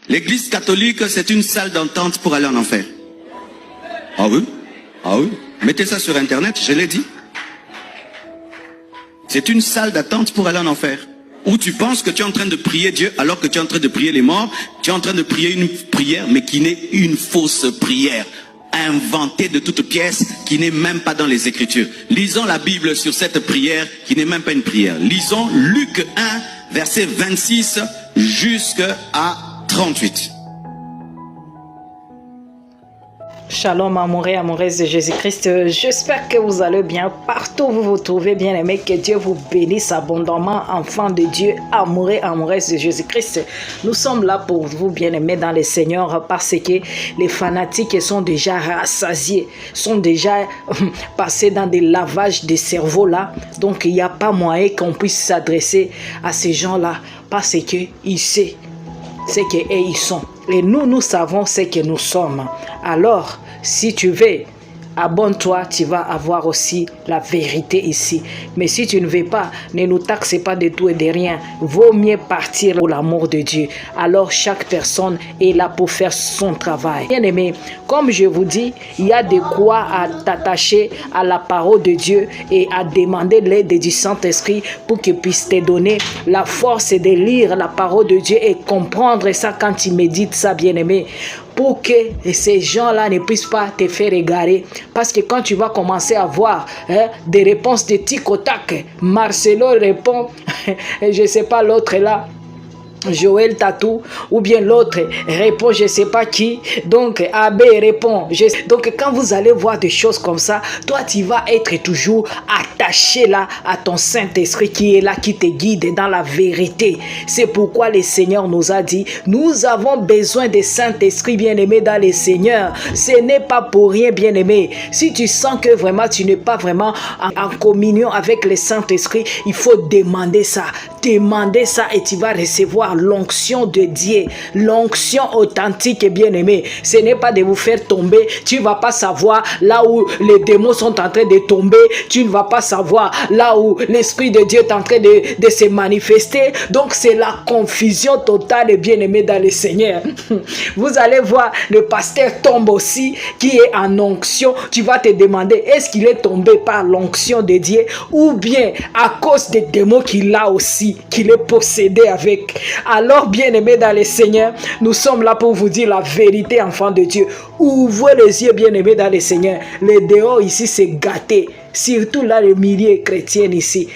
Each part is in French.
L'église catholique, c'est une salle d'entente pour aller en enfer. Ah oui? Ah oui? Mettez ça sur Internet, je l'ai dit. C'est une salle d'attente pour aller en enfer. Où tu penses que tu es en train de prier Dieu alors que tu es en train de prier les morts. Tu es en train de prier une prière, mais qui n'est une fausse prière. Inventée de toutes pièces, qui n'est même pas dans les Écritures. Lisons la Bible sur cette prière, qui n'est même pas une prière. Lisons Luc 1, verset 26 jusqu'à 38. Shalom, amoureux, amoureuses de Jésus-Christ. J'espère que vous allez bien partout où vous vous trouvez, bien aimés. Que Dieu vous bénisse abondamment, enfants de Dieu, amoureux, amoureuses de Jésus-Christ. Nous sommes là pour vous, bien aimés, dans le Seigneur, parce que les fanatiques sont déjà rassasiés, sont déjà passés dans des lavages de cerveau là. Donc, il n'y a pas moyen qu'on puisse s'adresser à ces gens-là, parce qu'ils savent ce qu'ils sont. Et nous savons ce que nous sommes. Alors, si tu veux, abonne-toi, tu vas avoir aussi la vérité ici. Mais si tu ne veux pas, ne nous taxe pas de tout et de rien. Vaut mieux partir pour l'amour de Dieu. Alors, chaque personne est là pour faire son travail. Bien aimé, comme je vous dis, il y a de quoi à t'attacher à la parole de Dieu et à demander l'aide du Saint-Esprit pour qu'il puisse te donner la force de lire la parole de Dieu et comprendre ça quand tu médites ça, bien aimé. Pour que ces gens-là ne puissent pas te faire égarer. Parce que quand tu vas commencer à voir des réponses de tic au tac, Marcelo répond, et je ne sais pas l'autre là, Joël Tatou, ou bien l'autre répond je ne sais pas qui, donc AB répond donc quand vous allez voir des choses comme ça, toi tu vas être toujours attaché là à ton Saint-Esprit qui est là, qui te guide dans la vérité. C'est pourquoi le Seigneur nous a dit, nous avons besoin de Saint-Esprit, bien-aimé, dans le Seigneur. Ce n'est pas pour rien, bien-aimé. Si tu sens que vraiment tu n'es pas vraiment en communion avec le Saint-Esprit, il faut demander ça et tu vas recevoir l'onction de Dieu, l'onction authentique et bien-aimée. Ce n'est pas de vous faire tomber, tu ne vas pas savoir là où les démons sont en train de tomber, tu ne vas pas savoir là où l'Esprit de Dieu est en train de se manifester. Donc c'est la confusion totale et bien-aimée dans le Seigneur. Vous allez voir, le pasteur tombe aussi, qui est en onction. Tu vas te demander, est-ce qu'il est tombé par l'onction de Dieu ou bien à cause des démons qu'il a aussi, qu'il est possédé avec. Alors, bien-aimés dans le Seigneur, nous sommes là pour vous dire la vérité, enfants de Dieu. Ouvrez les yeux, bien-aimés dans le Seigneur. Les dehors ici, c'est gâté. Surtout là, les milliers chrétiens ici.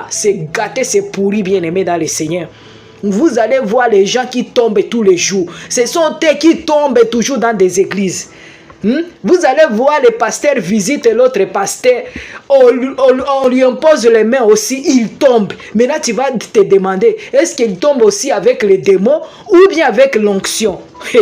C'est gâté, c'est pourri, bien-aimés dans le Seigneur. Vous allez voir les gens qui tombent tous les jours. Ce sont eux qui tombent toujours dans des églises. Vous allez voir les pasteurs visiter l'autre pasteur, on lui impose les mains aussi, il tombe. Mais là tu vas te demander, est-ce qu'il tombe aussi avec les démons ou bien avec l'onction?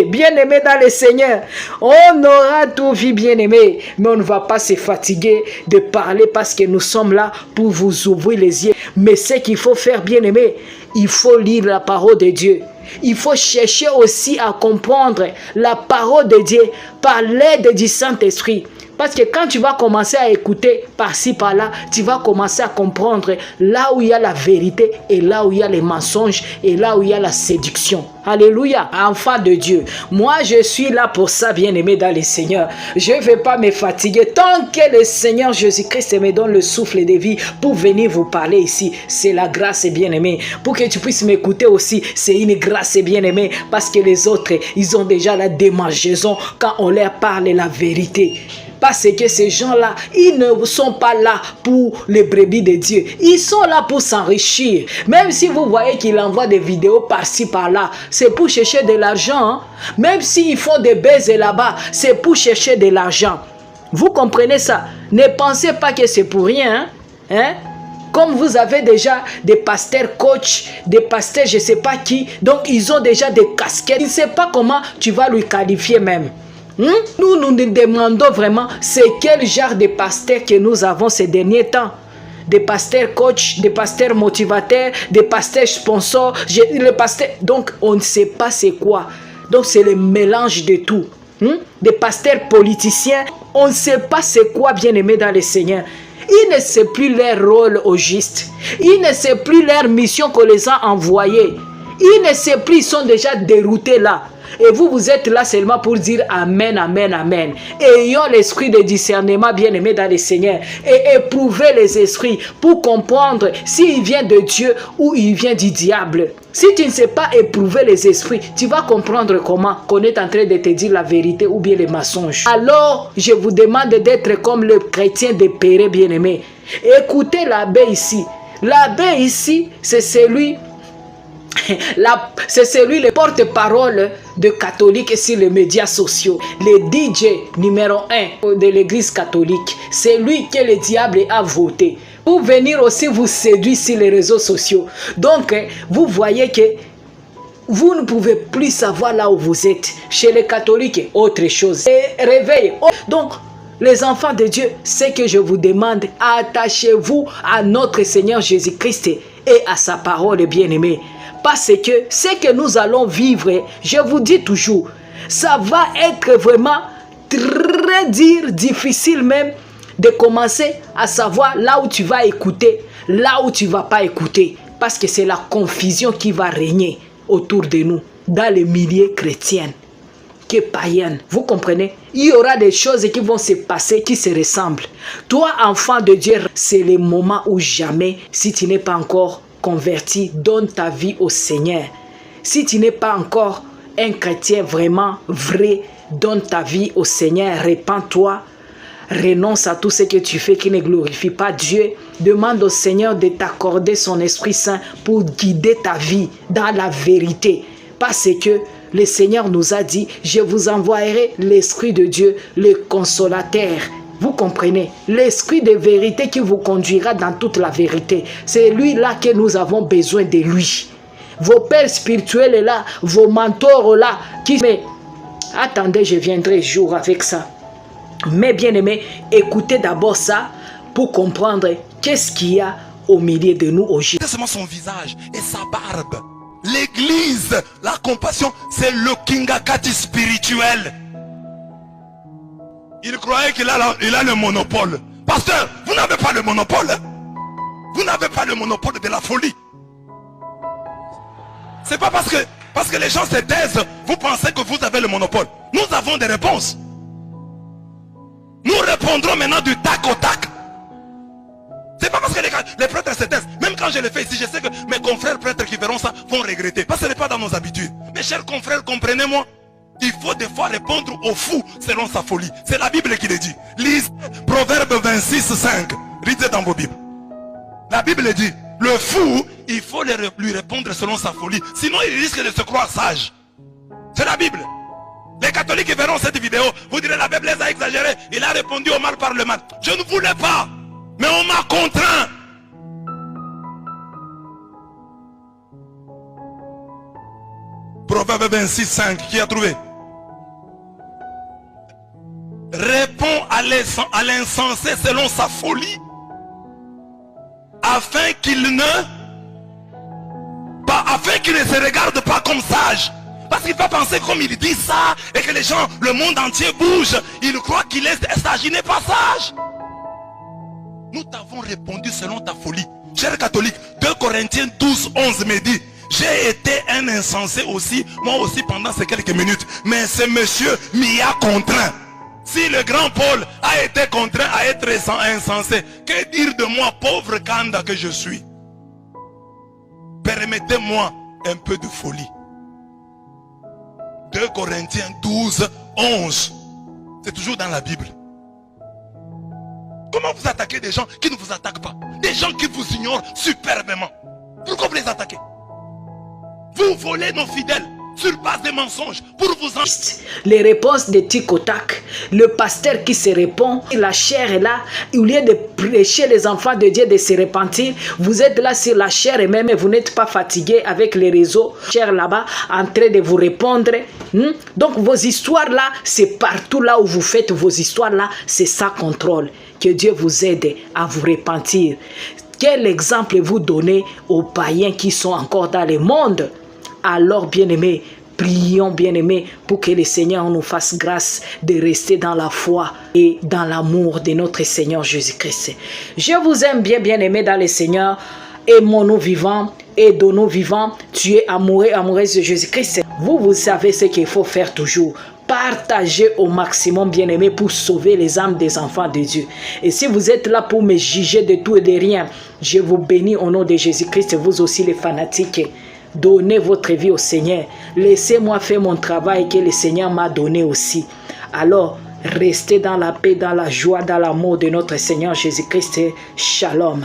Bien-aimé dans le Seigneur, on aura tout vu, bien-aimé, mais on ne va pas se fatiguer de parler parce que nous sommes là pour vous ouvrir les yeux. Mais ce qu'il faut faire, bien-aimé, il faut lire la parole de Dieu. Il faut chercher aussi à comprendre la parole de Dieu par l'aide du Saint-Esprit. Parce que quand tu vas commencer à écouter par-ci, par-là, tu vas commencer à comprendre là où il y a la vérité et là où il y a les mensonges et là où il y a la séduction. Alléluia, enfant de Dieu. Moi, je suis là pour ça, bien-aimé dans le Seigneur. Je ne vais pas me fatiguer tant que le Seigneur Jésus-Christ me donne le souffle de vie pour venir vous parler ici. C'est la grâce, bien-aimé. Pour que tu puisses m'écouter aussi, c'est une grâce, bien-aimé. Parce que les autres, ils ont déjà la démangeaison quand on leur parle la vérité. Parce que ces gens-là, ils ne sont pas là pour les brebis de Dieu. Ils sont là pour s'enrichir. Même si vous voyez qu'ils envoient des vidéos par-ci, par-là, c'est pour chercher de l'argent. Hein? Même s'ils font des baisers là-bas, c'est pour chercher de l'argent. Vous comprenez ça? Ne pensez pas que c'est pour rien. Hein? Comme vous avez déjà des pasteurs coach, des pasteurs je ne sais pas qui, donc ils ont déjà des casquettes. Il ne sait pas comment tu vas lui qualifier même. Nous demandons vraiment c'est quel genre de pasteur que nous avons ces derniers temps. Des pasteurs coach, des pasteurs motivateurs, des pasteurs sponsors, donc on ne sait pas c'est quoi. Donc c'est le mélange de tout. Des pasteurs politiciens, on ne sait pas c'est quoi, bien-aimé dans le Seigneur. Ils ne savent plus leur rôle au juste. Ils ne savent plus leur mission qu'on les a envoyés. Ils ne savent plus, ils sont déjà déroutés là. Et vous, vous êtes là seulement pour dire Amen, Amen, Amen. Ayons l'esprit de discernement, bien-aimé dans le Seigneur. Et éprouvez les esprits pour comprendre s'il vient de Dieu ou il vient du diable. Si tu ne sais pas éprouver les esprits, tu vas comprendre comment qu'on est en train de te dire la vérité ou bien les mensonges. Alors, je vous demande d'être comme le chrétien de Péré, bien-aimé. Écoutez l'abbé ici. L'abbé ici, c'est celui le porte-parole de catholiques sur les médias sociaux, le DJ numéro 1 de l'église catholique. C'est lui que le diable a voté pour venir aussi vous séduire sur les réseaux sociaux. Donc, vous voyez que vous ne pouvez plus savoir là où vous êtes. Chez les catholiques, autre chose. Et réveil. Donc, les enfants de Dieu, ce que je vous demande, attachez-vous à notre Seigneur Jésus-Christ et à sa parole bien-aimée. Parce que ce que nous allons vivre, je vous dis toujours, ça va être vraiment très difficile même de commencer à savoir là où tu vas écouter, là où tu ne vas pas écouter. Parce que c'est la confusion qui va régner autour de nous, dans les milieux chrétiens, qui est païenne. Vous comprenez? Il y aura des choses qui vont se passer qui se ressemblent. Toi, enfant de Dieu, c'est le moment où jamais, si tu n'es pas encore converti, donne ta vie au Seigneur. Si tu n'es pas encore un chrétien vraiment vrai, donne ta vie au Seigneur, répands-toi, renonce à tout ce que tu fais qui ne glorifie pas Dieu. Demande au Seigneur de t'accorder son Esprit Saint pour guider ta vie dans la vérité. Parce que le Seigneur nous a dit, je vous envoierai l'Esprit de Dieu, le consolateur. Vous comprenez? L'esprit de vérité qui vous conduira dans toute la vérité. C'est lui-là que nous avons besoin de lui. Vos pères spirituels là, vos mentors là, mais attendez, je viendrai jour avec ça. Mais bien aimé, écoutez d'abord ça pour comprendre qu'est-ce qu'il y a au milieu de nous aujourd'hui. C'est seulement son visage et sa barbe. L'église, la compassion, c'est le Kingakati spirituel. Il croyait qu'il a le monopole. Pasteur, vous n'avez pas le monopole. Vous n'avez pas le monopole de la folie. C'est pas parce que les gens se taisent, vous pensez que vous avez le monopole. Nous avons des réponses. Nous répondrons maintenant du tac au tac. C'est pas parce que les prêtres se taisent. Même quand je le fais ici, je sais que mes confrères prêtres qui verront ça vont regretter. Parce que ce n'est pas dans nos habitudes. Mes chers confrères, comprenez-moi. Il faut des fois répondre au fou selon sa folie. C'est la Bible qui le dit. Lisez Proverbe 26, 5. Lisez dans vos Bibles. La Bible dit, le fou, il faut lui répondre selon sa folie. Sinon, il risque de se croire sage. C'est la Bible. Les catholiques qui verront cette vidéo, vous direz, la Bible les a exagérés. Il a répondu au mal par le mal. Je ne voulais pas, mais on m'a contraint. Proverbe 26, 5. Qui a trouvé? Répond à l'insensé selon sa folie, afin qu'il ne se regarde pas comme sage. Parce qu'il va penser comme il dit ça, et que les gens, le monde entier bouge, il croit qu'il est sage, il n'est pas sage. Nous t'avons répondu selon ta folie. Cher catholique, 2 Corinthiens 12, 11 me dit, j'ai été un insensé aussi, moi aussi pendant ces quelques minutes, mais ce monsieur m'y a contraint. Si le grand Paul a été contraint à être insensé, que dire de moi, pauvre Kanda que je suis? Permettez-moi un peu de folie. 2 Corinthiens 12, 11. C'est toujours dans la Bible. Comment vous attaquez des gens qui ne vous attaquent pas? Des gens qui vous ignorent superbement. Pourquoi vous les attaquez? Vous volez nos fidèles sur base des mensonges pour vous en... Les réponses de tic au tac, le pasteur qui se répond, la chair est là, au lieu de prêcher les enfants de Dieu de se repentir, vous êtes là sur la chair et même vous n'êtes pas fatigué avec les réseaux, chair là-bas, en train de vous répondre. Donc vos histoires là, c'est partout là où vous faites vos histoires là, c'est ça contrôle. Que Dieu vous aide à vous repentir. Quel exemple vous donnez aux païens qui sont encore dans le monde? Alors, bien-aimés, prions, bien-aimés, pour que le Seigneur nous fasse grâce de rester dans la foi et dans l'amour de notre Seigneur Jésus-Christ. Je vous aime bien, bien-aimés dans le Seigneur. Aimons-nous vivants et donnons vivants. Tu es amoureux, amoureuse de Jésus-Christ. Vous savez ce qu'il faut faire toujours. Partagez au maximum, bien-aimés, pour sauver les âmes des enfants de Dieu. Et si vous êtes là pour me juger de tout et de rien, je vous bénis au nom de Jésus-Christ, vous aussi les fanatiques. Donnez votre vie au Seigneur. Laissez-moi faire mon travail que le Seigneur m'a donné aussi. Alors, restez dans la paix, dans la joie, dans l'amour de notre Seigneur Jésus-Christ. Shalom.